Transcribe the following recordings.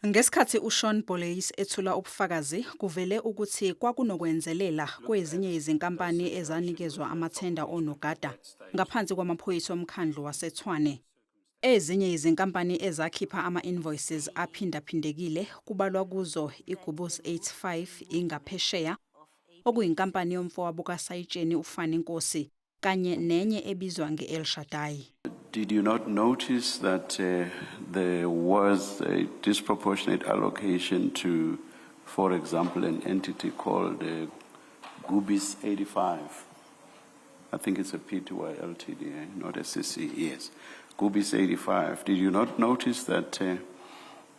Ngesikhathi uSean Boleys ethula ubufakazi kuvele ukuthi kwakunokwenzelela kwezinye izinkampani ezanikezwa amathenda onogada ngaphansi kwamaphoyisa omkhandlu waseTshwane. Ezinye izinkampani ezakhipha ama-invoices aphindaphindekile kubalwa kuzo iGubus 85 ingaphesheya okuyinkampani yomfowabo kaSayitsheni uFani Nkosi kanye nenye ebizwa ngeEl Shaddai. Did you not notice that there was a disproportionate allocation to, for example, an entity called Gubis 85? I think it's a Pty Ltd, not a CC, yes. Gubis 85. Did you not notice that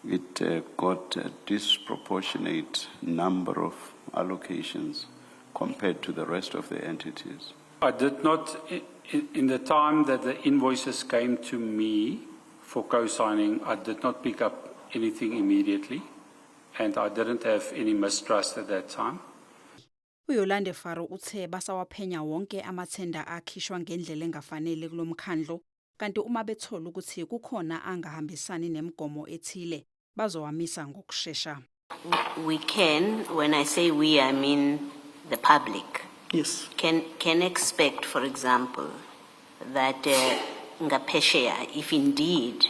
it got a disproportionate number of allocations compared to the rest of the entities? I did not, in the time that the invoices came to me for co-signing, I did not pick up anything immediately, and I didn't have any mistrust at that time. uYolande Faro uthe basawaphenya wonke amathenda akhishwa ngendlela engafanele kulomkhandlu kanti uma bethola ukuthi kukhona angahambisani nemigomo ethile bazowamisa ngokusheshsha. We can, when I say we, I mean the public. Yes. Can expect, for example, that Ngapeshea, if indeed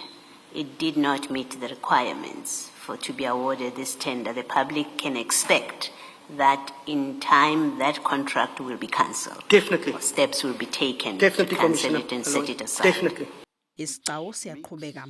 it did not meet the requirements for to be awarded this tender, the public can expect that in time that contract will be cancelled. Definitely. Or steps will be taken Definitely, to cancel Commissioner. it and set it aside. Definitely. Isicao siyaqhubeka.